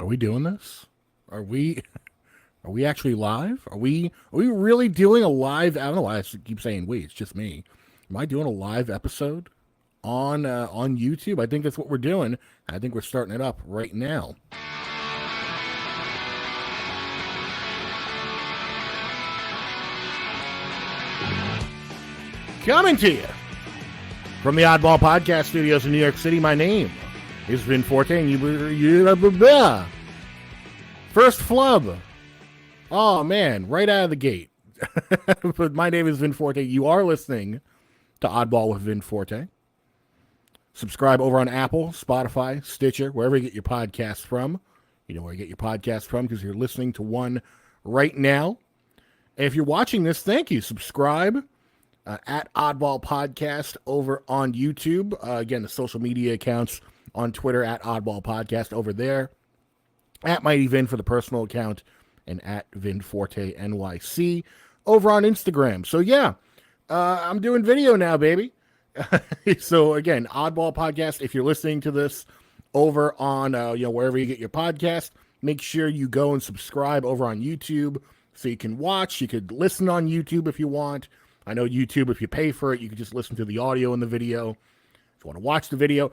Are we doing this? Are we are we actually live? Are we really doing a live? I don't know why I keep saying we. It's just me. Am I doing a live episode on YouTube? I think that's what we're doing. I think we're starting it up right now. Coming to you from the Oddball Podcast Studios in New York City. My name is Vin Forte, and first flub. Oh man, right out of the gate. But my name is Vin Forte. You are listening to Oddball with Vin Forte. Subscribe over on Apple, Spotify, Stitcher, wherever you get your podcasts from. You know where you get your podcasts from because you're listening to one right now. And if you're watching this, thank you. Subscribe at Oddball Podcast over on YouTube. Again, the social media accounts on Twitter at Oddball Podcast over there. At Mighty Vin for the personal account, and at Vin Forte NYC over on Instagram. So yeah, I'm doing video now, baby. So again, Oddball Podcast. If you're listening to this over on wherever you get your podcast, make sure you go and subscribe over on YouTube so you can watch. You could listen on YouTube if you want. I know YouTube, if you pay for it, you can just listen to the audio and the video. If you want to watch the video,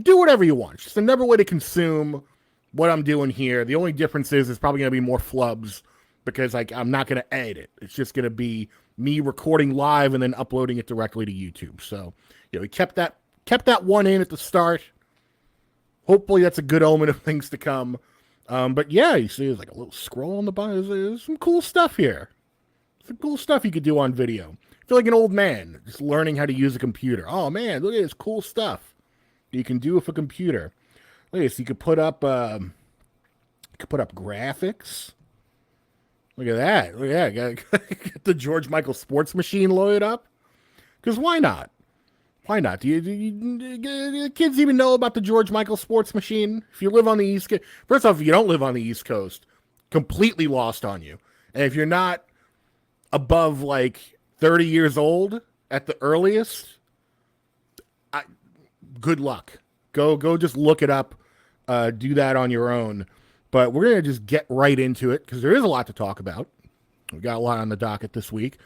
do whatever you want. It's just another way to consume what I'm doing here. The only difference is it's probably going to be more flubs because I'm not going to edit it. It's just going to be me recording live and then uploading it directly to YouTube. So, we kept that one in at the start. Hopefully that's a good omen of things to come. But yeah, you see there's like a little scroll on the bottom. There's some cool stuff here. Some cool stuff you could do on video. I feel like an old man just learning how to use a computer. Oh man, look at this cool stuff you can do with a computer. Look at this. You could put up graphics. Look at that. Look at that. Get the George Michael sports machine loaded up. Because why not? Why not? Do kids even know about the George Michael sports machine? If you live on the East Coast, first off, if you don't live on the East Coast, completely lost on you. And if you're not above like 30 years old at the earliest, good luck. Go just look it up. Do that on your own. But we're going to just get right into it because there is a lot to talk about. We got a lot on the docket this week.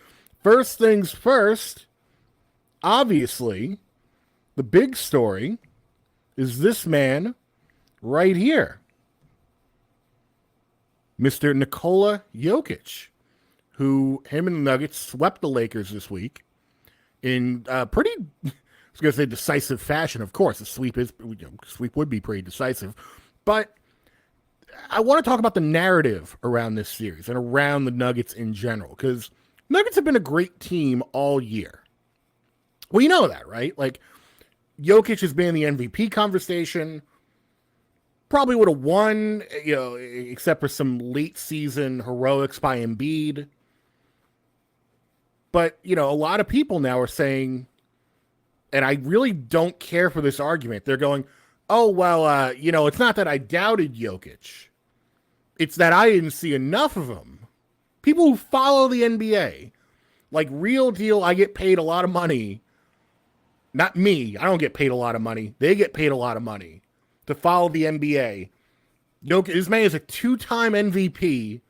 First things first, obviously, the big story is this man right here. Mr. Nikola Jokic, who him and the Nuggets swept the Lakers this week in pretty, I was going to say decisive fashion. Of course, the sweep would be pretty decisive. But I want to talk about the narrative around this series and around the Nuggets in general, because Nuggets have been a great team all year. We know that, right? Like, Jokic has been in the MVP conversation. Probably would have won, except for some late season heroics by Embiid. But, a lot of people now are saying, and I really don't care for this argument. They're going, oh, well, it's not that I doubted Jokic. It's that I didn't see enough of him. People who follow the NBA, like real deal, I get paid a lot of money. Not me. I don't get paid a lot of money. They get paid a lot of money to follow the NBA. Jokic, this man is a two-time MVP,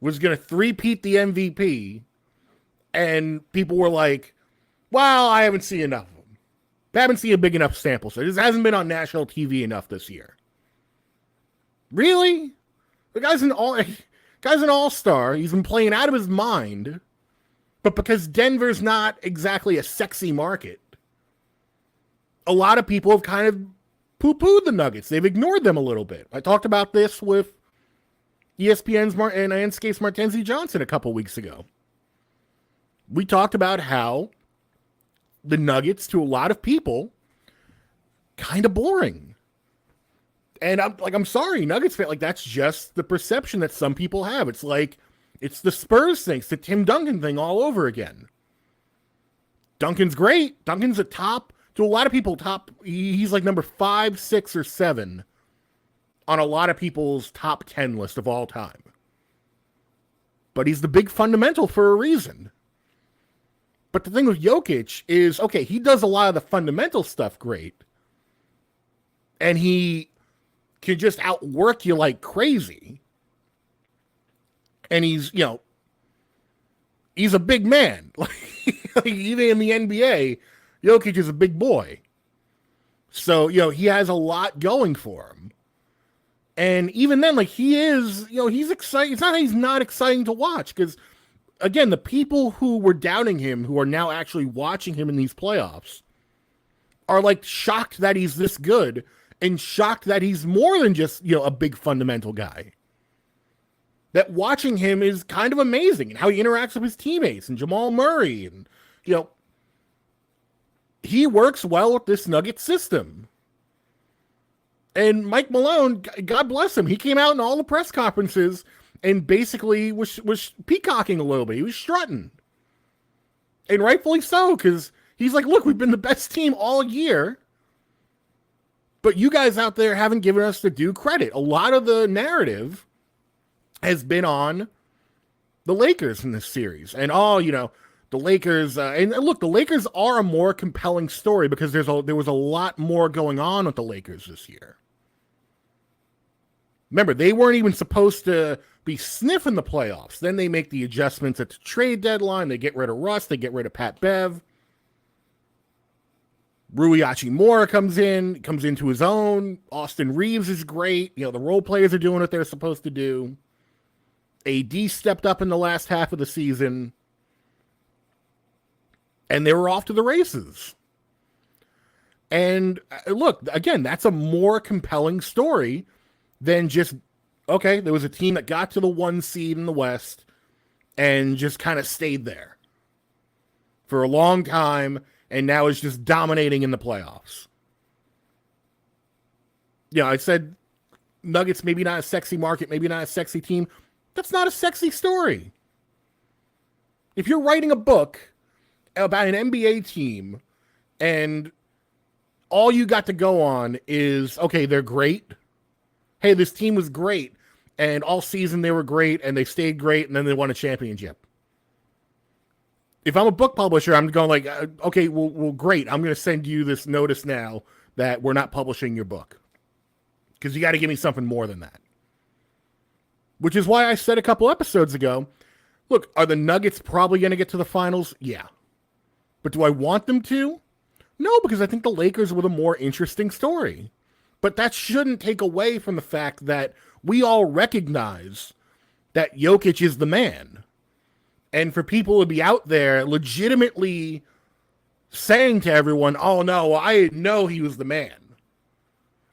was going to three-peat the MVP, and people were like, well, I haven't seen enough of him. I haven't seen a big enough sample size. This hasn't been on national TV enough this year. Really? The guy's an all-star. He's been playing out of his mind. But because Denver's not exactly a sexy market, a lot of people have kind of poo-pooed the Nuggets. They've ignored them a little bit. I talked about this with ESPN's and Anscape's Martenzie Johnson a couple weeks ago. We talked about how the Nuggets, to a lot of people, kind of boring. And I'm sorry, Nuggets fan, that's just the perception that some people have. It's like, it's the Spurs thing, it's the Tim Duncan thing all over again. Duncan's great. Duncan's a top, to a lot of people, he's like number 5, 6, or 7 on a lot of people's top 10 list of all time. But he's the big fundamental for a reason. But the thing with Jokic is, okay, he does a lot of the fundamental stuff great. And he can just outwork you like crazy. And he's, he's a big man. Like, even in the NBA, Jokic is a big boy. So, he has a lot going for him. And even then, like, he is, he's exciting. It's not that he's not exciting to watch, because, again, the people who were doubting him, who are now actually watching him in these playoffs, are, like, shocked that he's this good, and shocked that he's more than just, a big fundamental guy. That watching him is kind of amazing, and how he interacts with his teammates, and Jamal Murray, and, he works well with this Nuggets system. And Mike Malone, God bless him, he came out in all the press conferences and basically was peacocking a little bit. He was strutting. And rightfully so, because he's like, look, we've been the best team all year, but you guys out there haven't given us the due credit. A lot of the narrative has been on the Lakers in this series. And the Lakers, and look, the Lakers are a more compelling story because there was a lot more going on with the Lakers this year. Remember, they weren't even supposed to be sniffing the playoffs. Then they make the adjustments at the trade deadline. They get rid of Russ. They get rid of Pat Bev. Rui Hachimura comes into his own. Austin Reeves is great. The role players are doing what they're supposed to do. AD stepped up in the last half of the season. And they were off to the races. And look, again, that's a more compelling story than just, okay, there was a team that got to the 1 seed in the West and just kind of stayed there for a long time and now is just dominating in the playoffs. I said Nuggets, maybe not a sexy market, maybe not a sexy team. That's not a sexy story. If you're writing a book about an NBA team and all you got to go on is, okay, they're great. Hey, this team was great, and all season they were great, and they stayed great, and then they won a championship. If I'm a book publisher, I'm going like, okay, well, great. I'm going to send you this notice now that we're not publishing your book, because you got to give me something more than that. Which is why I said a couple episodes ago, look, are the Nuggets probably going to get to the finals? Yeah. But do I want them to? No, because I think the Lakers were the more interesting story. But that shouldn't take away from the fact that we all recognize that Jokic is the man. And for people to be out there legitimately saying to everyone, oh no, I didn't know he was the man.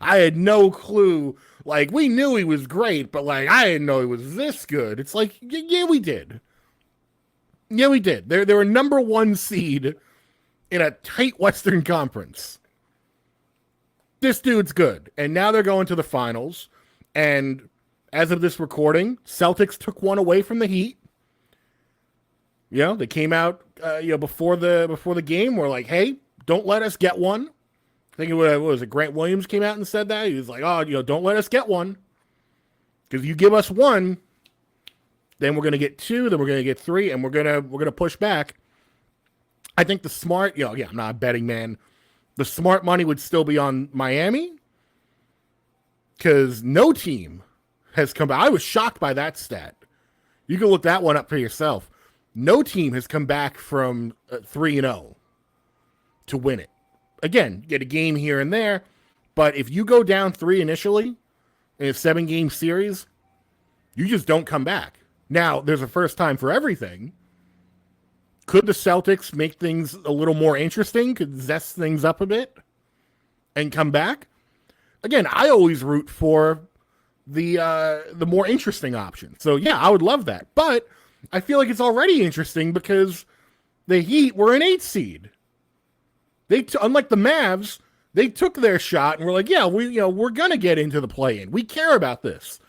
I had no clue. Like, we knew he was great, but like, I didn't know he was this good. It's like, yeah, we did. Yeah, we did. They were number 1 seed in a tight Western Conference. This dude's good. And now they're going to the finals. And as of this recording, Celtics took one away from the Heat. They came out, before the game. We're like, hey, don't let us get one. I think what was it? Grant Williams came out and said that. He was like, oh, don't let us get one. Because you give us one, then we're going to get 2, then we're going to get 3, and we're going to push back. I think the smart, I'm not a betting man. The smart money would still be on Miami, because no team has come back. I was shocked by that stat. You can look that one up for yourself. No team has come back from 3-0 to win it. Again, get a game here and there, but if you go down 3 initially in a 7-game series, you just don't come back. Now, there's a first time for everything. Could the Celtics make things a little more interesting? Could zest things up a bit and come back? Again, I always root for the more interesting option. So, yeah, I would love that. But I feel like it's already interesting because the Heat were an 8 seed. Unlike the Mavs, they took their shot and were like, yeah, we're going to get into the play-in. We care about this.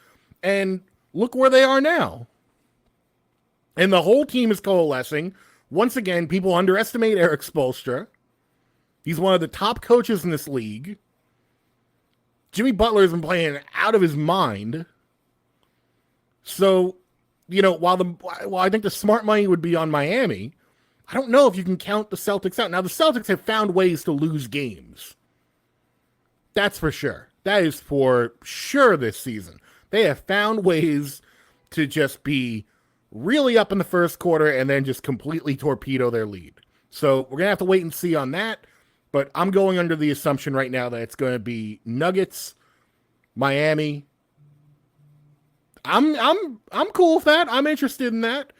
And look where they are now. And the whole team is coalescing. Once again, people underestimate Eric Spoelstra. He's one of the top coaches in this league. Jimmy Butler has been playing out of his mind. So, while I think the smart money would be on Miami, I don't know if you can count the Celtics out. Now, the Celtics have found ways to lose games. That's for sure. That is for sure this season. They have found ways to just be really up in the first quarter and then just completely torpedo their lead. So we're going to have to wait and see on that. But I'm going under the assumption right now that it's going to be Nuggets, Miami. I'm cool with that. I'm interested in that.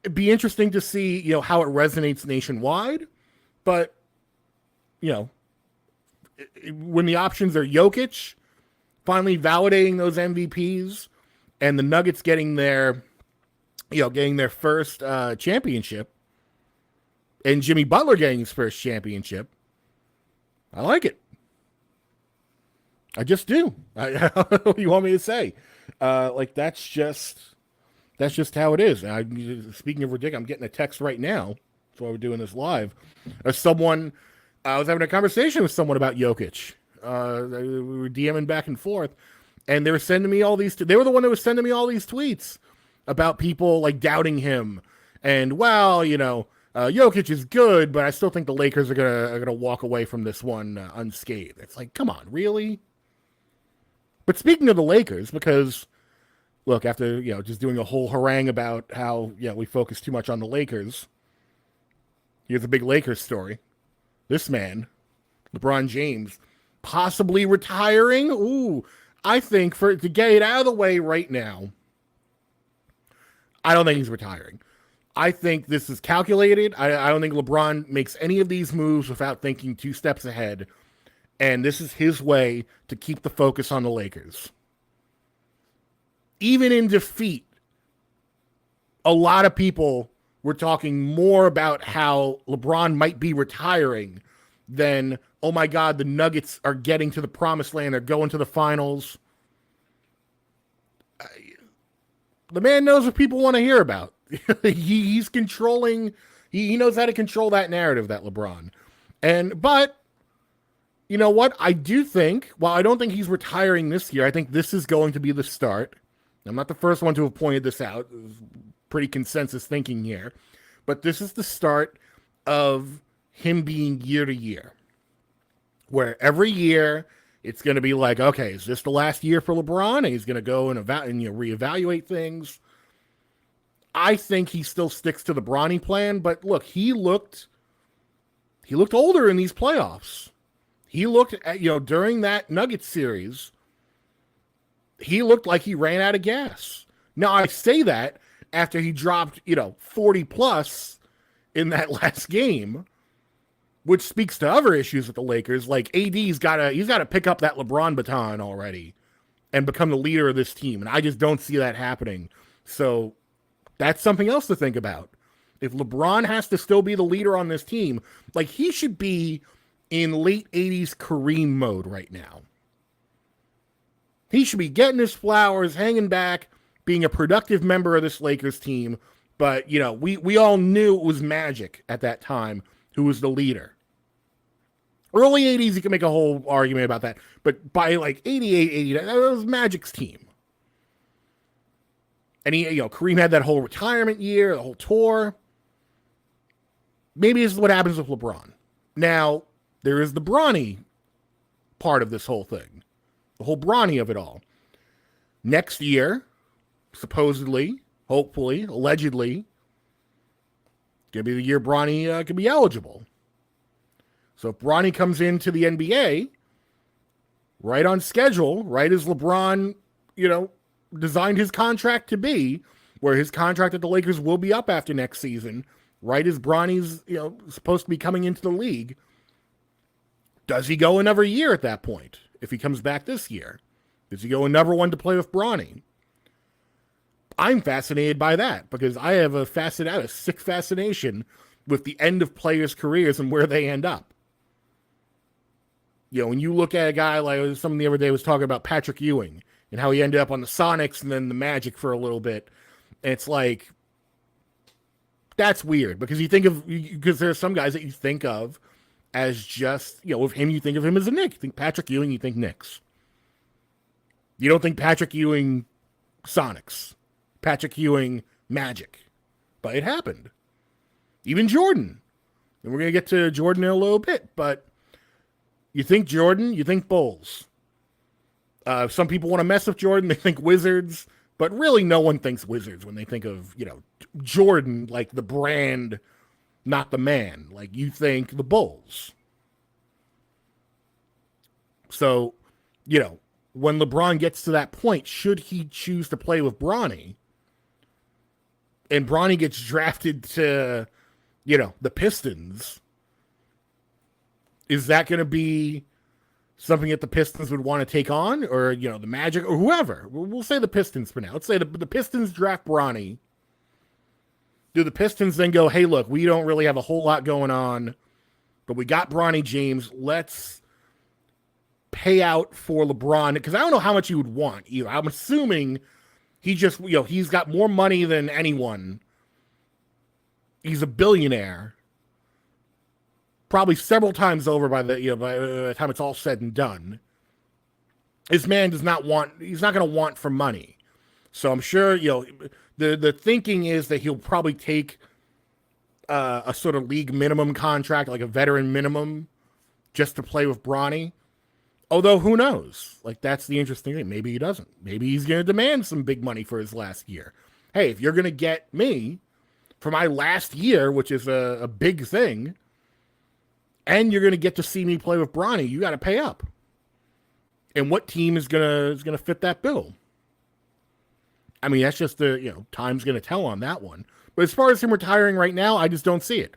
It'd be interesting to see, how it resonates nationwide. But, when the options are Jokic finally validating those MVPs and the Nuggets getting their first championship and Jimmy Butler getting his first championship, I like it. I just do. What do you want me to say? That's just how it is. Speaking of ridiculous, I'm getting a text right now. That's why we're doing this live. I was having a conversation with someone about Jokic. We were DMing back and forth, and they were sending me all these. They were the one that was sending me all these tweets about people like doubting him. And Jokic is good, but I still think the Lakers are gonna walk away from this one unscathed. It's like, come on, really? But speaking of the Lakers, because look, after just doing a whole harangue about how we focus too much on the Lakers, here's a big Lakers story. This man, LeBron James, possibly retiring. Ooh, I think to get it out of the way right now, I don't think he's retiring. I think this is calculated. I don't think LeBron makes any of these moves without thinking 2 steps ahead. And this is his way to keep the focus on the Lakers. Even in defeat, a lot of people were talking more about how LeBron might be retiring than, oh my God, the Nuggets are getting to the promised land. They're going to the finals. The man knows what people want to hear about. He's controlling. He knows how to control that narrative, that LeBron. But you know what? I do think, while I don't think he's retiring this year, I think this is going to be the start. I'm not the first one to have pointed this out. Pretty consensus thinking here. But this is the start of him being year to year. Where every year it's going to be like, okay, is this the last year for LeBron? And he's going to go and reevaluate things. I think he still sticks to the Bronny plan, but look, he looked older in these playoffs. He looked at, during that Nuggets series, he looked like he ran out of gas. Now, I say that after he dropped, 40 plus in that last game, which speaks to other issues with the Lakers. Like he's got to pick up that LeBron baton already and become the leader of this team. And I just don't see that happening. So that's something else to think about. If LeBron has to still be the leader on this team, like he should be in late 80s Kareem mode right now. He should be getting his flowers, hanging back, being a productive member of this Lakers team. But, we all knew it was Magic at that time who was the leader. Early 80s, you can make a whole argument about that. But by like 88, 89, that was Magic's team. And Kareem had that whole retirement year, the whole tour. Maybe this is what happens with LeBron. Now, there is the Bronny part of this whole thing. The whole Bronny of it all. Next year, supposedly, hopefully, allegedly, going to be the year Bronny could be eligible. So if Bronny comes into the NBA, right on schedule, right as LeBron, designed his contract to be, where his contract at the Lakers will be up after next season, right as Bronny's, supposed to be coming into the league, does he go another year at that point? If he comes back this year, does he go another one to play with Bronny? I'm fascinated by that because I have a sick fascination with the end of players' careers and where they end up. When you look at a guy like someone the other day was talking about Patrick Ewing and how he ended up on the Sonics and then the Magic for a little bit. And it's like, that's weird because there are some guys that you think of as just, with him, you think of him as a Knick. You think Patrick Ewing, you think Knicks. You don't think Patrick Ewing Sonics. Patrick Ewing Magic. But it happened. Even Jordan. And we're going to get to Jordan in a little bit, but you think Jordan, you think Bulls. Some people want to mess with Jordan. They think Wizards, but really no one thinks Wizards when they think of, Jordan, like the brand, not the man. Like you think the Bulls. So, when LeBron gets to that point, should he choose to play with Bronny, and Bronny gets drafted to, the Pistons, is that going to be something that the Pistons would want to take on? Or, the Magic or whoever? We'll say the Pistons for now. Let's say the Pistons draft Bronny. Do the Pistons then go, hey, look, we don't really have a whole lot going on, but we got Bronny James. Let's pay out for LeBron, because I don't know how much he would want either. I'm assuming he just, he's got more money than anyone. He's a billionaire, probably several times over by the time it's all said and done. This man he's not going to want for money. So I'm sure, the thinking is that he'll probably take a sort of league minimum contract, like a veteran minimum, just to play with Bronny. Although, who knows? Like, that's the interesting thing. Maybe he doesn't. Maybe he's going to demand some big money for his last year. Hey, if you're going to get me for my last year, which is a big thing, and you're going to get to see me play with Bronny, you got to pay up. And what team is going to fit that bill? I mean, that's just time's going to tell on that one. But as far as him retiring right now, I just don't see it.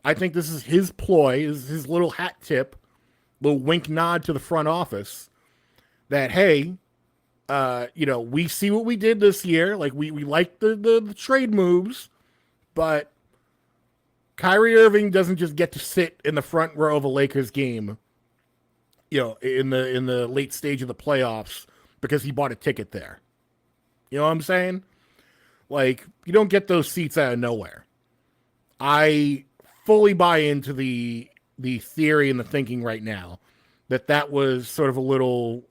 I think this is his ploy, is his little hat tip, little wink nod to the front office that, hey, we see what we did this year. Like, we like the trade moves, but Kyrie Irving doesn't just get to sit in the front row of a Lakers game, in the late stage of the playoffs because he bought a ticket there. You know what I'm saying? Like, you don't get those seats out of nowhere. I fully buy into the theory and the thinking right now that was sort of a little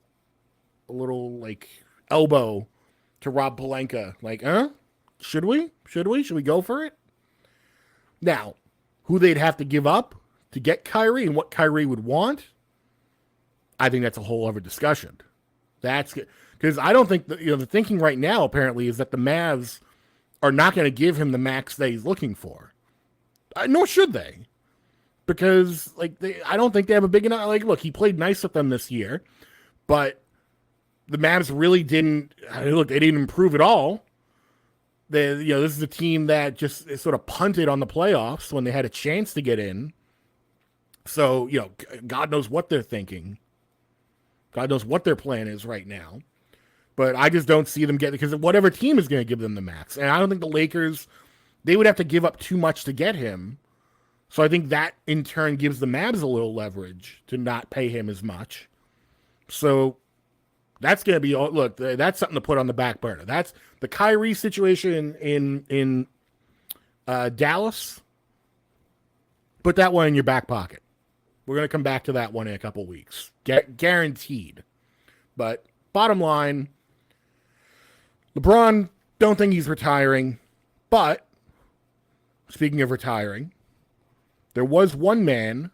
like elbow to Rob Pelinka. Like, should we go for it? Now, who they'd have to give up to get Kyrie and what Kyrie would want, I think that's a whole other discussion. That's good. Because I don't think the thinking right now apparently is that the Mavs are not going to give him the max that he's looking for. Nor should they. Because I don't think they have a big enough. Like, look, he played nice with them this year, but the Mavs really didn't. Look, they didn't improve at all. This is a team that just sort of punted on the playoffs when they had a chance to get in. So God knows what they're thinking. God knows what their plan is right now. But I just don't see them getting, because whatever team is going to give them the max, and I don't think the Lakers, they would have to give up too much to get him. So I think that, in turn, gives the Mavs a little leverage to not pay him as much. So that's going to be, look, that's something to put on the back burner. That's the Kyrie situation in Dallas. Put that one in your back pocket. We're going to come back to that one in a couple weeks. Guaranteed. But bottom line, LeBron, don't think he's retiring. But, speaking of retiring, there was one man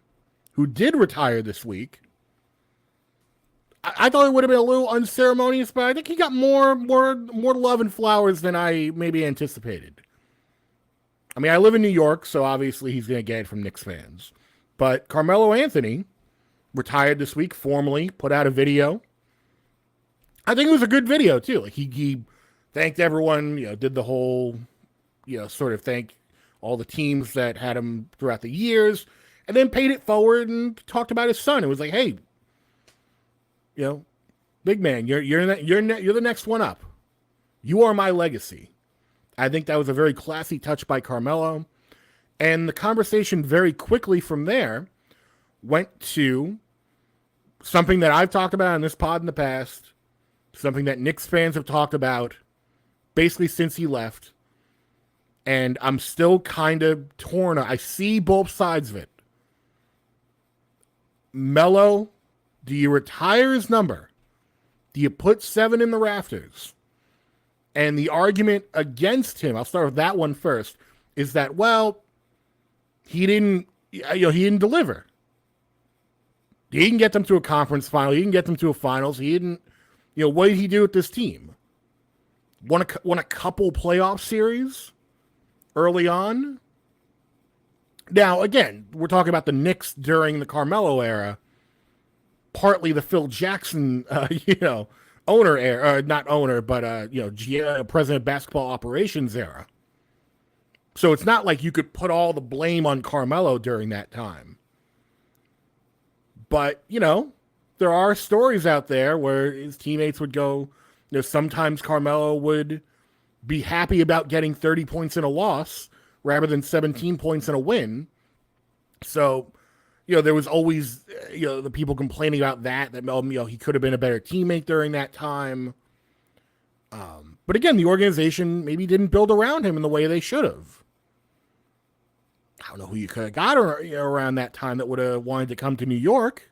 who did retire this week. I thought it would have been a little unceremonious, but I think he got more love and flowers than I maybe anticipated. I mean, I live in New York, so obviously he's going to get it from Knicks fans. But Carmelo Anthony retired this week, formally put out a video. I think it was a good video, too. Like, he thanked everyone, did the whole, sort of thank all the teams that had him throughout the years, and then paid it forward and talked about his son. It was like, hey, big man, you're the next one up. You are my legacy. I think that was a very classy touch by Carmelo. And the conversation very quickly from there went to something that I've talked about on this pod in the past, something that Knicks fans have talked about basically since he left. And I'm still kind of torn. I see both sides of it. Melo, do you retire his number? Do you put 7 in the rafters? And the argument against him, I'll start with that one first, is that, well, he didn't deliver. He didn't get them to a conference final. He didn't get them to a finals. He didn't, what did he do with this team? Won a couple playoff series early on. Now, again, we're talking about the Knicks during the Carmelo era, partly the Phil Jackson, owner era, not owner, but president of basketball operations era. So it's not like you could put all the blame on Carmelo during that time. But, there are stories out there where his teammates would go, sometimes Carmelo would be happy about getting 30 points in a loss rather than 17 points in a win. So, there was always, the people complaining about that he could have been a better teammate during that time. But again, the organization maybe didn't build around him in the way they should have. I don't know who you could have got around that time that would have wanted to come to New York.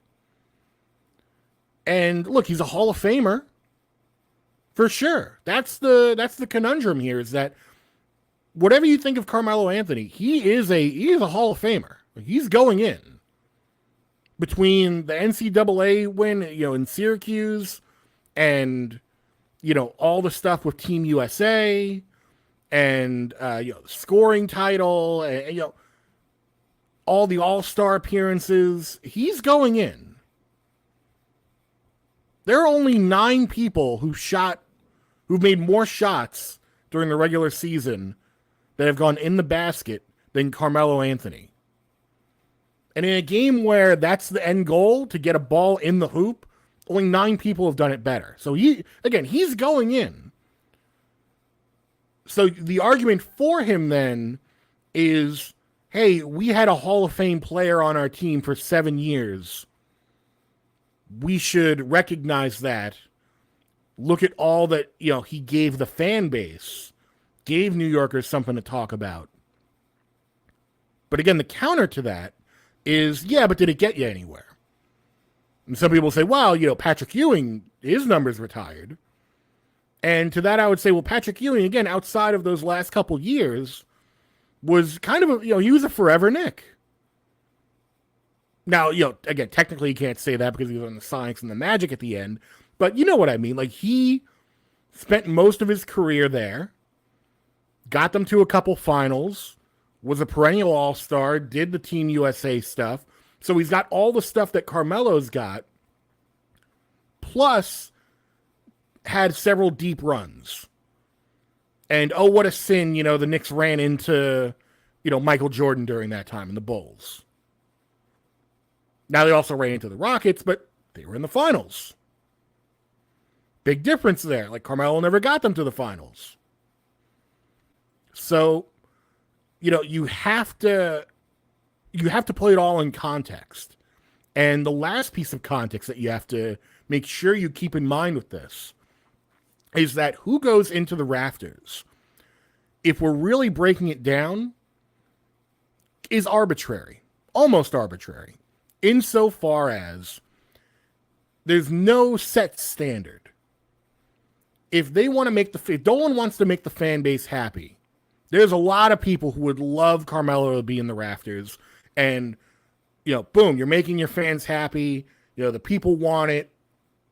And look, he's a Hall of Famer. For sure. That's the conundrum here, is that whatever you think of Carmelo Anthony, he is a Hall of Famer. He's going in. Between the NCAA win, in Syracuse, and all the stuff with Team USA, and the scoring title, and all the All-Star appearances, he's going in. There are only 9 people who've made more shots during the regular season that have gone in the basket than Carmelo Anthony. And in a game where that's the end goal, to get a ball in the hoop, only 9 people have done it better. So he's going in. So the argument for him then is, hey, we had a Hall of Fame player on our team for 7 years. We should recognize that. Look at all that, he gave the fan base, gave New Yorkers something to talk about. But again, the counter to that is, yeah, but did it get you anywhere? And some people say, well, Patrick Ewing, his numbers retired. And to that I would say, well, Patrick Ewing, again, outside of those last couple years, was kind of he was a forever Knick. Now, again, technically you can't say that because he was on the Sonics and the Magic at the end, but you know what I mean. Like, he spent most of his career there, got them to a couple finals, was a perennial all-star, did the Team USA stuff. So he's got all the stuff that Carmelo's got, plus had several deep runs. And, oh, what a sin, the Knicks ran into, Michael Jordan during that time in the Bulls. Now they also ran into the Rockets, but they were in the finals. Big difference there. Like, Carmelo never got them to the finals. So, you have to put it all in context. And the last piece of context that you have to make sure you keep in mind with this is that who goes into the Rafters, if we're really breaking it down, is arbitrary. Almost arbitrary. Insofar as there's no set standard. If they want to if Dolan wants to make the fan base happy, there's a lot of people who would love Carmelo to be in the Rafters. And, boom, you're making your fans happy. The people want it.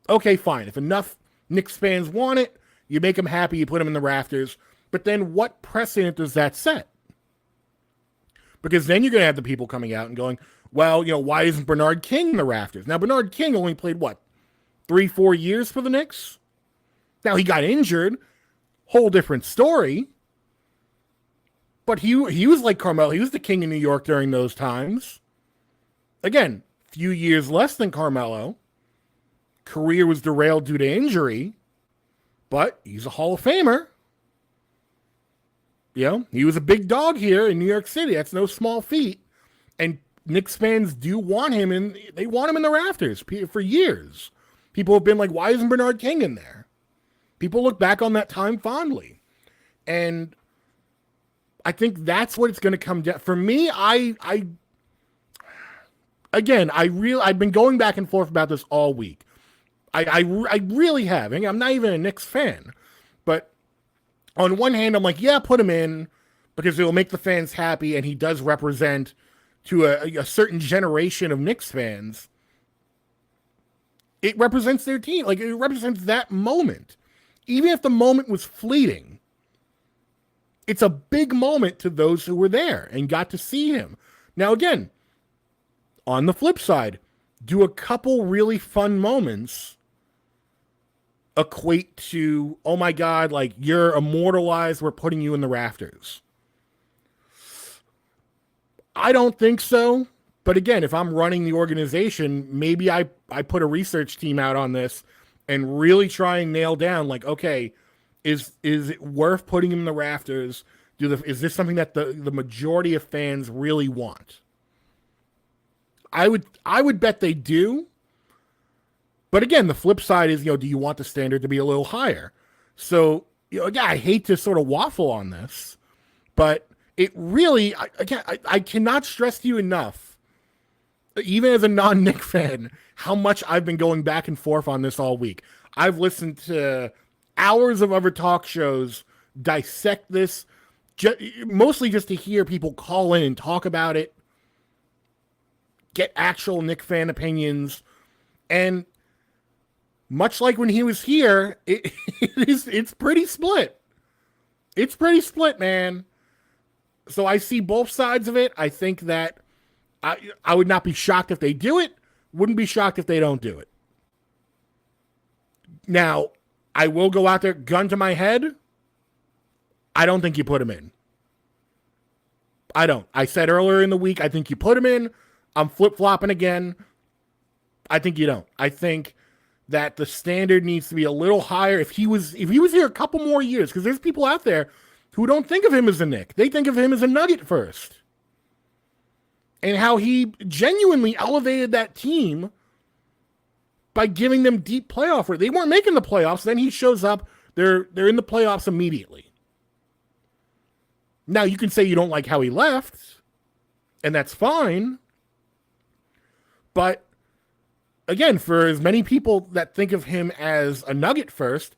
Okay, fine. If enough Knicks fans want it, you make them happy, you put them in the Rafters. But then what precedent does that set? Because then you're going to have the people coming out and going, well, why isn't Bernard King in the Rafters? Now, Bernard King only played, 3-4 years for the Knicks? Now, he got injured. Whole different story. But he was like Carmelo. He was the king of New York during those times. Again, few years less than Carmelo. Career was derailed due to injury. But he's a Hall of Famer. He was a big dog here in New York City. That's no small feat. And Knicks fans do want him, and they want him in the Rafters for years. People have been like, why isn't Bernard King in there? People look back on that time fondly. And I think that's what it's going to come down. For me, I've been going back and forth about this all week. I really have. I'm not even a Knicks fan. But on one hand, I'm like, yeah, put him in because it will make the fans happy, and he does represent to a certain generation of Knicks fans. It represents their team. Like, it represents that moment. Even if the moment was fleeting, it's a big moment to those who were there and got to see him. Now, again, on the flip side, do a couple really fun moments equate to, oh my God, like, you're immortalized, we're putting you in the rafters? I don't think so. But again, if I'm running the organization, maybe I put a research team out on this and really try and nail down, like, okay, is it worth putting him in the rafters? Is this something that the majority of fans really want? I would bet they do. But again, the flip side is, do you want the standard to be a little higher? So, again, I hate to sort of waffle on this, but it really, I cannot stress to you enough, even as a non-Knick fan, how much I've been going back and forth on this all week. I've listened to hours of other talk shows dissect this, mostly just to hear people call in and talk about it, get actual Knick fan opinions, and much like when he was here, it's pretty split. It's pretty split, man. So I see both sides of it. I think that I would not be shocked if they do it. Wouldn't be shocked if they don't do it. Now, I will go out there, gun to my head. I don't think you put him in. I don't. I said earlier in the week, I think you put him in. I'm flip-flopping again. I think you don't. I think that the standard needs to be a little higher. If he was here a couple more years, because there's people out there who don't think of him as a Knick. They think of him as a Nugget first. And how he genuinely elevated that team by giving them deep playoff. They weren't making the playoffs. Then he shows up. They're in the playoffs immediately. Now, you can say you don't like how he left, and that's fine. But, again, for as many people that think of him as a Nugget first,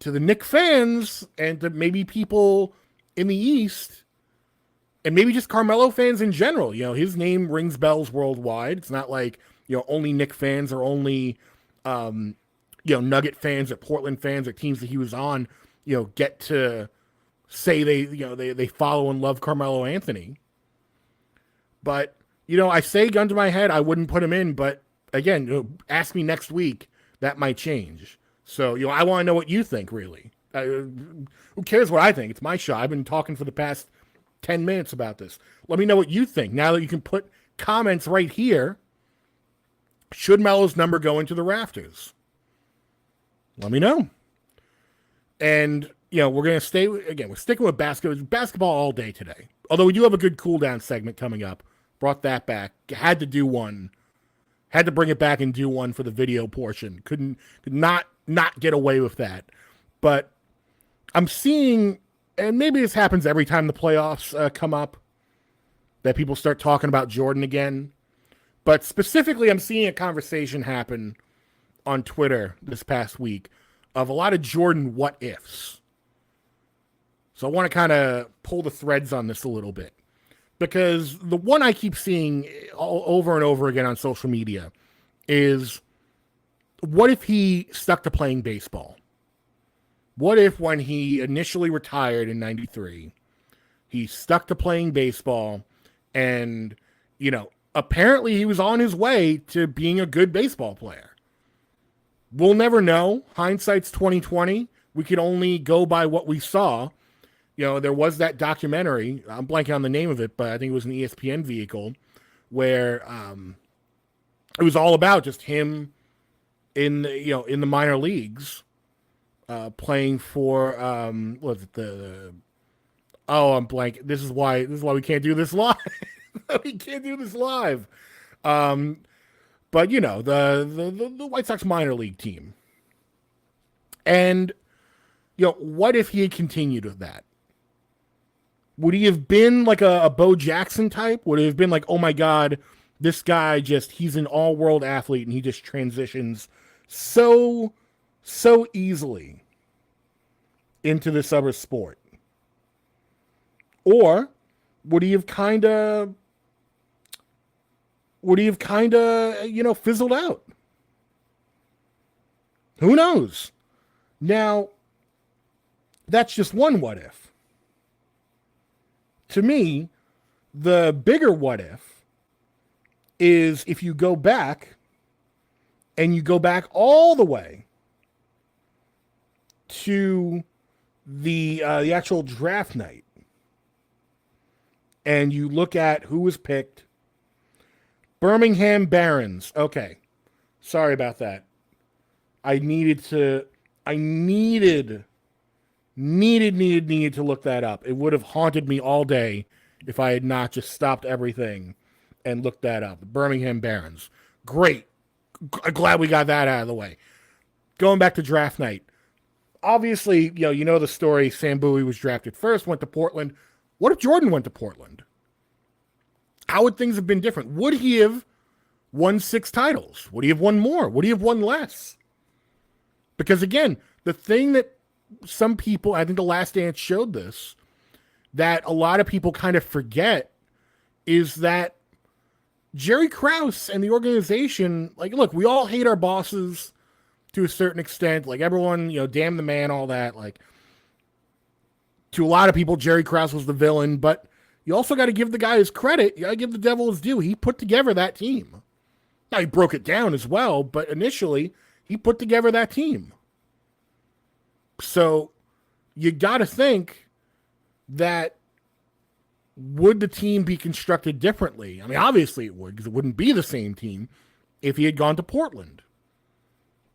to the Knick fans and to maybe people in the East, and maybe just Carmelo fans in general, his name rings bells worldwide. It's not like, only Knick fans or only, Nugget fans or Portland fans or teams that he was on, get to say they follow and love Carmelo Anthony. But, I say gun to my head, I wouldn't put him in, but again, ask me next week, that might change. So, I want to know what you think, really. Who cares what I think? It's my show. I've been talking for the past 10 minutes about this. Let me know what you think. Now that you can put comments right here, should Melo's number go into the rafters? Let me know. And, we're going to we're sticking with basketball all day today. Although we do have a good cool down segment coming up. Brought that back. Had to do one. Had to bring it back and do one for the video portion. Could not get away with that. But I'm seeing, and maybe this happens every time the playoffs come up, that people start talking about Jordan again. But specifically, I'm seeing a conversation happen on Twitter this past week of a lot of Jordan what-ifs. So I want to kind of pull the threads on this a little bit. Because the one I keep seeing over and over again on social media is, what if he stuck to playing baseball? What if when he initially retired in 93, he stuck to playing baseball and, apparently he was on his way to being a good baseball player? We'll never know. Hindsight's 2020. We can only go by what we saw. There was that documentary, I'm blanking on the name of it, but I think it was an ESPN vehicle, where it was all about just him in the minor leagues, playing for I'm blank. This is why we can't do this live. We can't do this live. But the White Sox minor league team. And what if he had continued with that? Would he have been like a Bo Jackson type? Would it have been like, oh my God, this guy he's an all-world athlete and he just transitions so easily into this other sport? Or would he have kind of fizzled out? Who knows? Now, that's just one what if. To me, the bigger what if is if you go back and you go back all the way to the actual draft night and you look at who was picked. Birmingham Barons. Okay. Sorry about that. I needed to look that up. It would have haunted me all day if I had not just stopped everything and looked that up. Birmingham Barons. Great. Glad we got that out of the way. Going back to draft night. Obviously, you know the story. Sam Bowie was drafted first, went to Portland. What if Jordan went to Portland? How would things have been different? Would he have won 6 titles? Would he have won more? Would he have won less? Because again, the thing that some people, I think The Last Dance showed this, that a lot of people kind of forget is that Jerry Krause and the organization, like, look, we all hate our bosses to a certain extent. Like, everyone, damn the man, all that. Like, to a lot of people, Jerry Krause was the villain, but you also got to give the guy his credit. You got to give the devil his due. He put together that team. Now, he broke it down as well, but initially, he put together that team. So, you got to think that would the team be constructed differently? I mean, obviously it would, because it wouldn't be the same team if he had gone to Portland.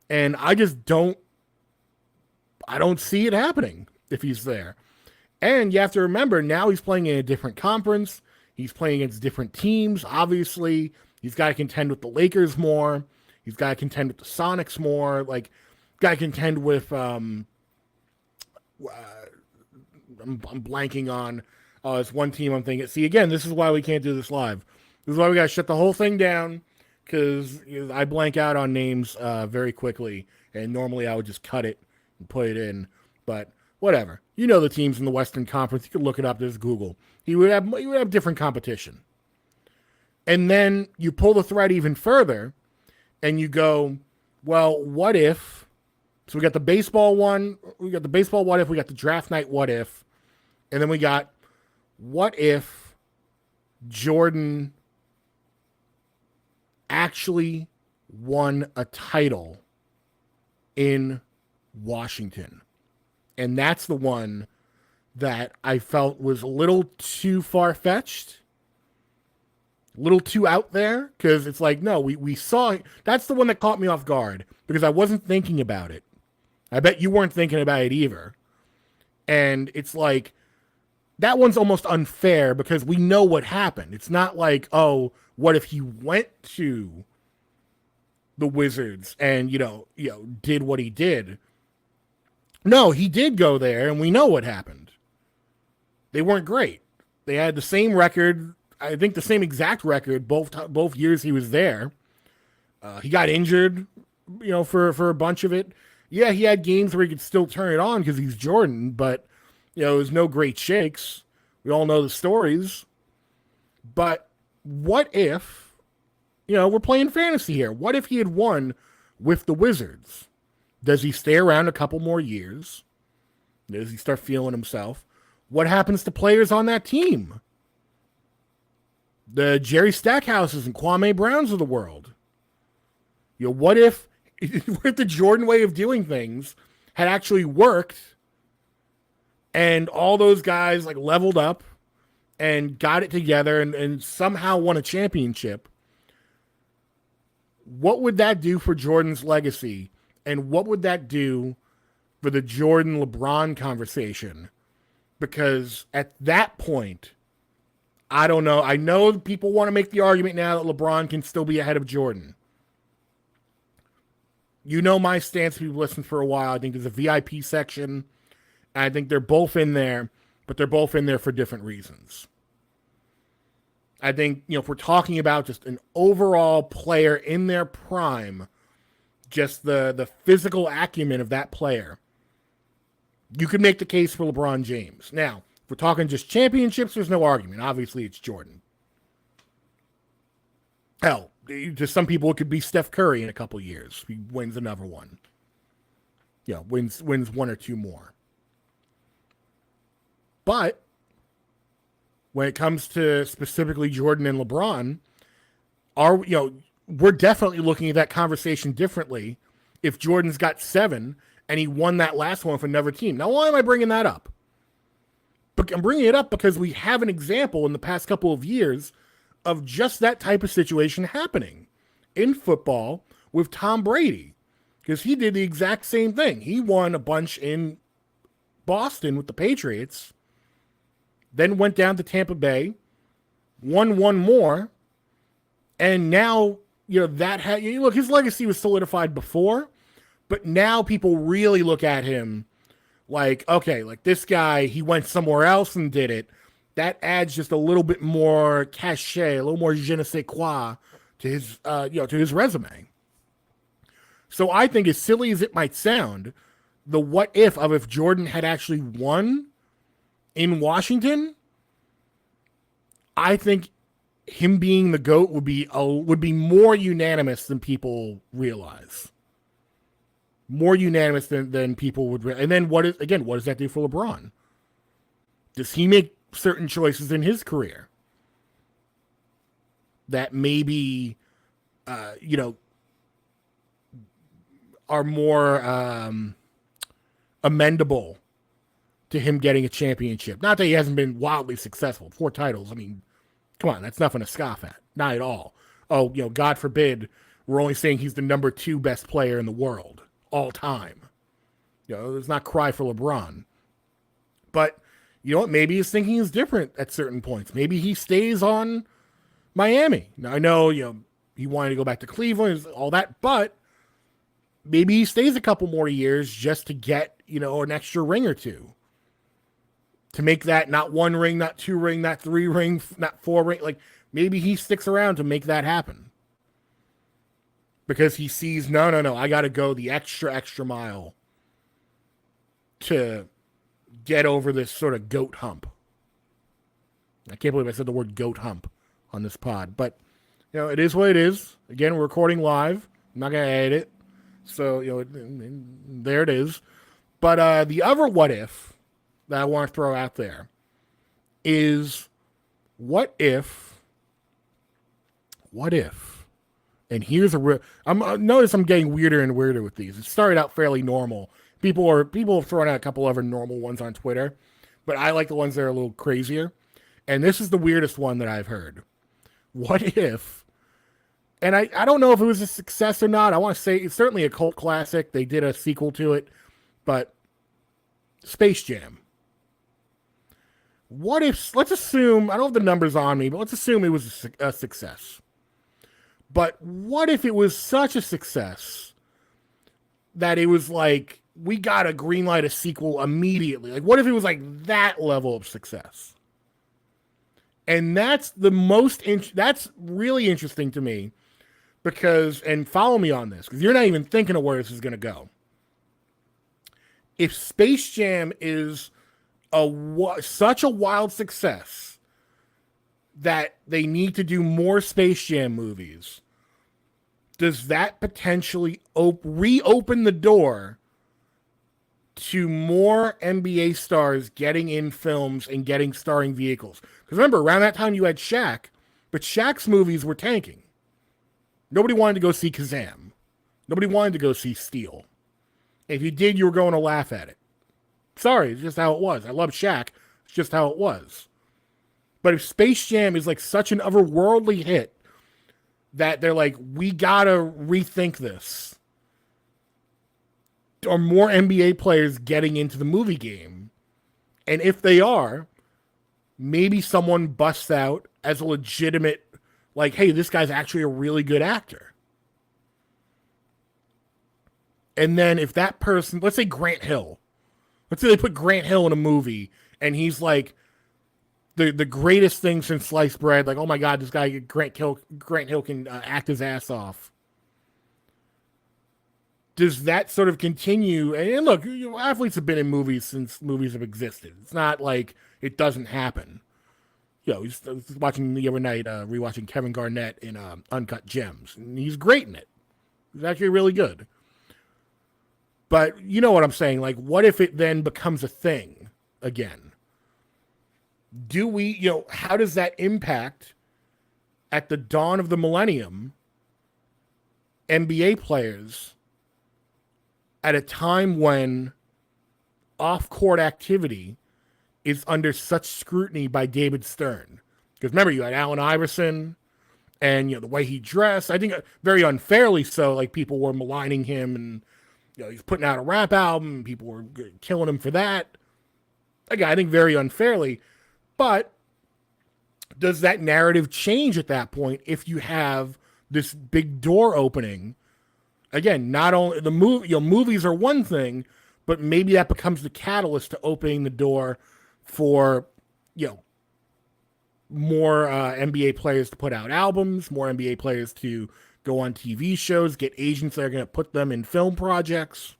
And I don't see it happening if he's there. And you have to remember, now he's playing in a different conference. He's playing against different teams, obviously. He's got to contend with the Lakers more. He's got to contend with the Sonics more. Like, got to contend with, I'm blanking on, it's one team I'm thinking. See, again, this is why we can't do this live. This is why we got to shut the whole thing down, because I blank out on names very quickly, and normally I would just cut it and put it in, but whatever. You know the teams in the Western Conference. You can look it up. There's Google. You would have different competition. And then you pull the thread even further, and you go, well, what if? So we got the baseball one. We got the baseball what if. We got the draft night what if. And then we got what if Jordan actually won a title in Washington. And that's the one that I felt was a little too far-fetched, a little too out there, because it's like, no, we saw, that's the one that caught me off guard, because I wasn't thinking about it. I bet you weren't thinking about it either. And it's like, that one's almost unfair, because we know what happened. It's not like, oh, what if he went to the Wizards and, did what he did? No, he did go there, and we know what happened. They weren't great. They had the same record, I think the same exact record, both years he was there. He got injured, for a bunch of it. Yeah, he had games where he could still turn it on because he's Jordan, but, it was no great shakes. We all know the stories. But what if, we're playing fantasy here. What if he had won with the Wizards? Does he stay around a couple more years? Does he start feeling himself? What happens to players on that team? The Jerry Stackhouses and Kwame Browns of the world. What if the Jordan way of doing things had actually worked and all those guys leveled up and got it together and somehow won a championship? What would that do for Jordan's legacy? And what would that do for the Jordan-LeBron conversation? Because at that point, I don't know. I know people want to make the argument now that LeBron can still be ahead of Jordan. You know my stance if you've listened for a while. I think there's a VIP section. And I think they're both in there, but they're both in there for different reasons. I think, if we're talking about just an overall player in their prime, just the physical acumen of that player, you could make the case for LeBron James. Now, if we're talking just championships, there's no argument. Obviously, it's Jordan. Hell, to some people, it could be Steph Curry in a couple years. He wins another one. wins one or two more. But when it comes to specifically Jordan and LeBron, we're definitely looking at that conversation differently if Jordan's got 7 and he won that last one for another team. Now, why am I bringing that up? But I'm bringing it up because we have an example in the past couple of years of just that type of situation happening in football with Tom Brady, because he did the exact same thing. He won a bunch in Boston with the Patriots, then went down to Tampa Bay, won one more, and now, look, his legacy was solidified before, but now people really look at him like, okay, like this guy, he went somewhere else and did it. That adds just a little bit more cachet, a little more je ne sais quoi to his, to his resume. So I think, as silly as it might sound, the what if of if Jordan had actually won in Washington, I think him being the GOAT would be more unanimous than people realize. More unanimous than people would. And then what does that do for LeBron? Does he make certain choices in his career that maybe, are more amendable to him getting a championship? Not that he hasn't been wildly successful. 4 titles. I mean, come on, that's nothing to scoff at. Not at all. Oh, God forbid, we're only saying he's the number 2 best player in the world all time. Let's not cry for LeBron. But you know what? Maybe his thinking is different at certain points. Maybe he stays on Miami. Now, I know, he wanted to go back to Cleveland, all that, but maybe he stays a couple more years just to get, an extra ring or two. To make that not 1 ring, not 2 ring, not 3 ring, not 4 ring. Like, maybe he sticks around to make that happen. Because he sees, no, I got to go the extra mile to get over this sort of GOAT hump. I can't believe I said the word GOAT hump on this pod. But, it is what it is. Again, we're recording live. I'm not going to edit it. So, there it is. But the other what if that I want to throw out there is, what if, and here's a real, notice I'm getting weirder and weirder with these. It started out fairly normal. People have thrown out a couple other normal ones on Twitter, but I like the ones that are a little crazier. And this is the weirdest one that I've heard. What if, and I don't know if it was a success or not. I want to say it's certainly a cult classic. They did a sequel to it, but Space Jam. What if, let's assume, I don't have the numbers on me, but let's assume it was a success. But what if it was such a success that it was like, we got to greenlight a sequel immediately? Like, what if it was like that level of success? And that's that's really interesting to me because, and follow me on this, because you're not even thinking of where this is going to go. If Space Jam is such a wild success that they need to do more Space Jam movies, does that potentially reopen the door to more NBA stars getting in films and getting starring vehicles? Because remember, around that time you had Shaq, but Shaq's movies were tanking. Nobody wanted to go see Kazam. Nobody wanted to go see Steel. If you did, you were going to laugh at it. Sorry, it's just how it was. I love Shaq. It's just how it was. But if Space Jam is like such an otherworldly hit that they're like, we gotta rethink this, are more NBA players getting into the movie game? And if they are, maybe someone busts out as a legitimate, like, hey, this guy's actually a really good actor. And then if that person, let's say Grant Hill, let's say they put Grant Hill in a movie and he's like the greatest thing since sliced bread. Like, oh my God, this guy, Grant Hill can act his ass off. Does that sort of continue? And look, athletes have been in movies since movies have existed. It's not like it doesn't happen. I was watching the other night, rewatching Kevin Garnett in Uncut Gems, and he's great in it. He's actually really good. But you know what I'm saying? Like, what if it then becomes a thing again? Do we, how does that impact at the dawn of the millennium NBA players at a time when off-court activity is under such scrutiny by David Stern? Because remember, you had Allen Iverson, and the way he dressed, I think very unfairly so. Like, people were maligning him, and he's putting out a rap album. People were killing him for that. Again, I think very unfairly. But does that narrative change at that point if you have this big door opening? Again, not only the movies are one thing, but maybe that becomes the catalyst to opening the door for more NBA players to put out albums, more NBA players to go on TV shows, get agents that are going to put them in film projects.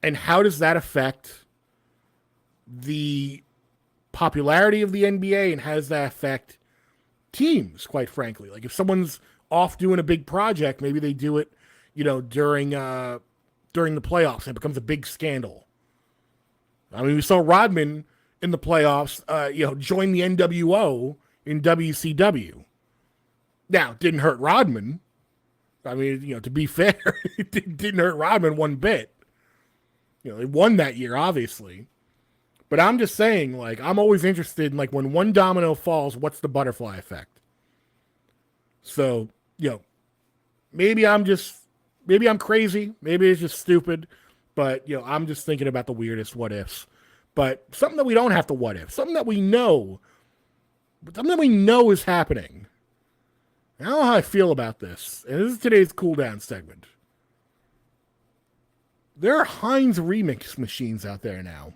And how does that affect the popularity of the NBA, and how does that affect teams, quite frankly? Like, if someone's off doing a big project, maybe they do it, during the playoffs, and it becomes a big scandal. I mean, we saw Rodman in the playoffs, join the NWO in WCW. Now, it didn't hurt Rodman. I mean, to be fair, it didn't hurt Rodman one bit. They won that year, obviously. But I'm just saying, like, I'm always interested in, like, when one domino falls, what's the butterfly effect? So, maybe I'm crazy. Maybe it's just stupid. But, I'm just thinking about the weirdest what ifs. But something that we don't have to what if. Something that we know. Something that we know is happening. I don't know how I feel about this. And this is today's cool down segment. There are Heinz remix machines out there now.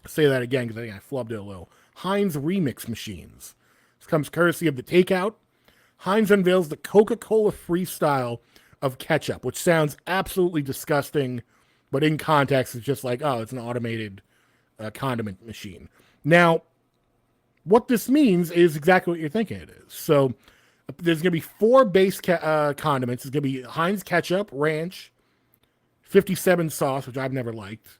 I'll say that again because I think I flubbed it a little. Heinz remix machines. This comes courtesy of The Takeout. Heinz unveils the Coca-Cola Freestyle of ketchup, which sounds absolutely disgusting, but in context, it's just like, oh, it's an automated condiment machine. Now, what this means is exactly what you're thinking it is. So there's going to be 4 base condiments. It's going to be Heinz ketchup, ranch, 57 sauce, which I've never liked,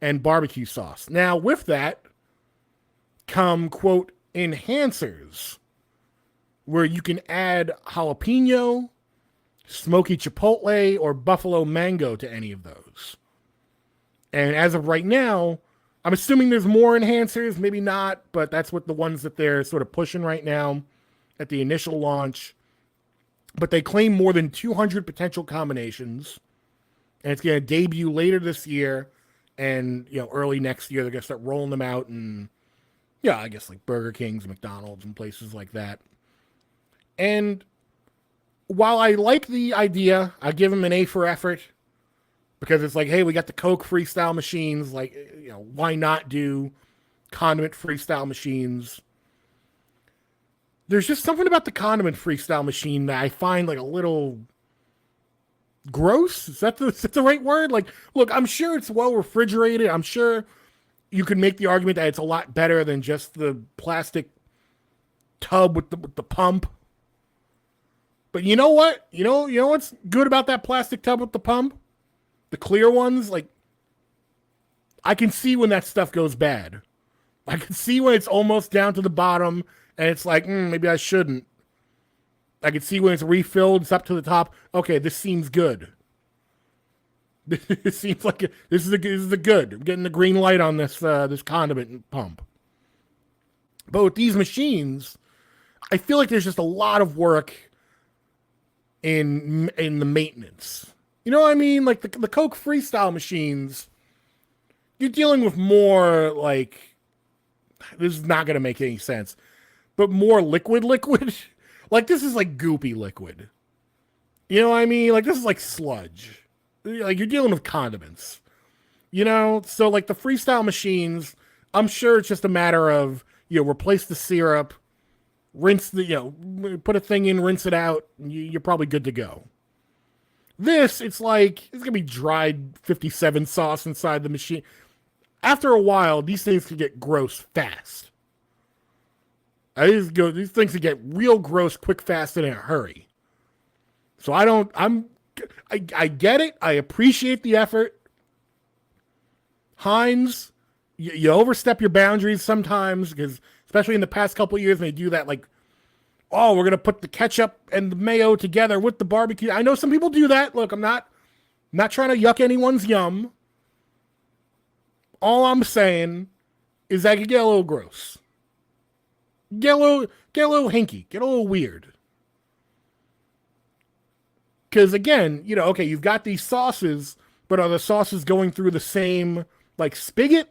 and barbecue sauce. Now, with that come, quote, enhancers, where you can add jalapeno, smoky chipotle, or buffalo mango to any of those. And as of right now, I'm assuming there's more enhancers, maybe not, but that's what the ones that they're sort of pushing right now at the initial launch. But they claim more than 200 potential combinations, and it's going to debut later this year, and early next year they're going to start rolling them out, and I guess like Burger Kings, McDonald's, and places like that. And while I like the idea, I give them an A for effort, because it's like, hey, we got the Coke freestyle machines. Like, why not do condiment freestyle machines? There's just something about the condiment freestyle machine that I find like a little gross. Is that the right word? Like, look, I'm sure it's well refrigerated. I'm sure you could make the argument that it's a lot better than just the plastic tub with the pump. But you know what? You know what's good about that plastic tub with the pump? The clear ones, like, I can see when that stuff goes bad. I can see when it's almost down to the bottom, and it's like, maybe I shouldn't. I can see when it's refilled, it's up to the top. Okay, this seems good. It seems like this is the good. I'm getting the green light on this condiment pump. But with these machines, I feel like there's just a lot of work in the maintenance. You know what I mean? Like the Coke freestyle machines, you're dealing with more like, this is not going to make any sense, but more liquid. Like, this is like goopy liquid. You know what I mean? Like, this is like sludge. Like, you're dealing with condiments. So like the freestyle machines, I'm sure it's just a matter of, replace the syrup, rinse put a thing in, rinse it out, and you're probably good to go. This, it's like, it's going to be dried 57 sauce inside the machine. After a while, these things can get gross fast. These things can get real gross quick, fast, and in a hurry. So I'm I get it. I appreciate the effort. Heinz, you overstep your boundaries sometimes, because especially in the past couple of years, they do that like, oh, we're going to put the ketchup and the mayo together with the barbecue. I know some people do that. Look, I'm not trying to yuck anyone's yum. All I'm saying is that it could get a little gross. Get a little hinky. Get a little weird. Because again, okay, you've got these sauces, but are the sauces going through the same like spigot?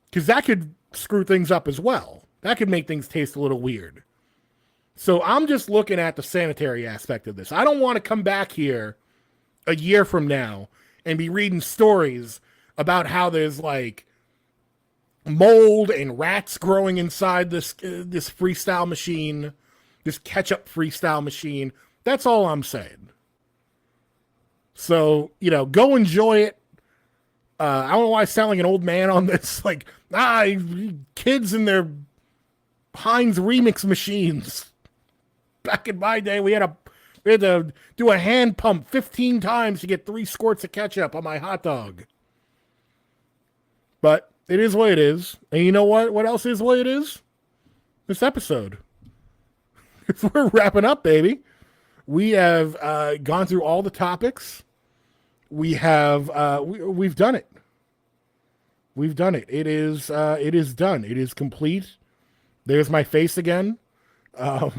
Because that could screw things up as well. That could make things taste a little weird. So I'm just looking at the sanitary aspect of this. I don't want to come back here a year from now and be reading stories about how there's like mold and rats growing inside this freestyle machine, this ketchup freestyle machine. That's all I'm saying. So, go enjoy it. I don't know why I sound like an old man on this. Like, kids in their Heinz remix machines. Back in my day, we had to do a hand pump 15 times to get 3 squirts of ketchup on my hot dog. But it is what it is. And you know what? What else is what it is? This episode. We're wrapping up, baby. We have gone through all the topics. We have we've done it. We've done it. It is done. It is complete. There's my face again. I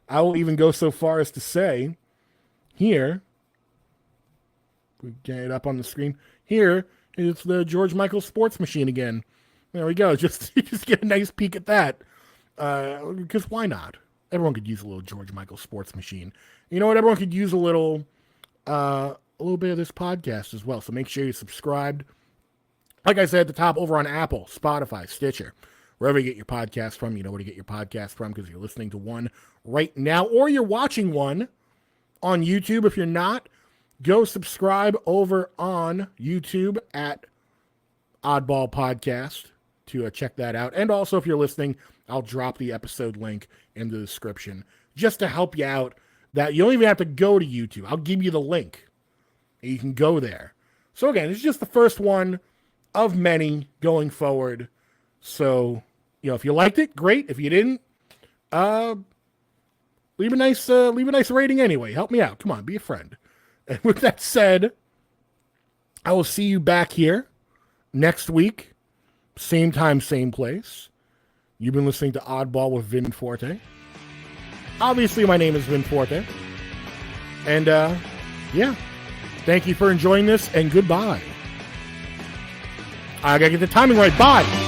will even go so far as to say, here, we get it up on the screen. Here is the George Michael sports machine again. There we go. Just get a nice peek at that. Because why not? Everyone could use a little George Michael sports machine. You know what? Everyone could use a little bit of this podcast as well. So make sure you're subscribed. Like I said at the top, over on Apple, Spotify, Stitcher, wherever you get your podcast from. You know where to get your podcast from because you're listening to one right now, or you're watching one on YouTube. If you're not, go subscribe over on YouTube at Oddball Podcast to check that out. And also, if you're listening, I'll drop the episode link in the description just to help you out. That you don't even have to go to YouTube. I'll give you the link. And you can go there. So again, it's just the first one of many going forward. So, if you liked it, great. If you didn't, leave a nice rating anyway. Help me out. Come on, be a friend. And with that said, I will see you back here next week. Same time, same place. You've been listening to Oddball with Vin Forte. Obviously, my name is Vin Forte. And, thank you for enjoying this, and goodbye. I gotta get the timing right. Bye.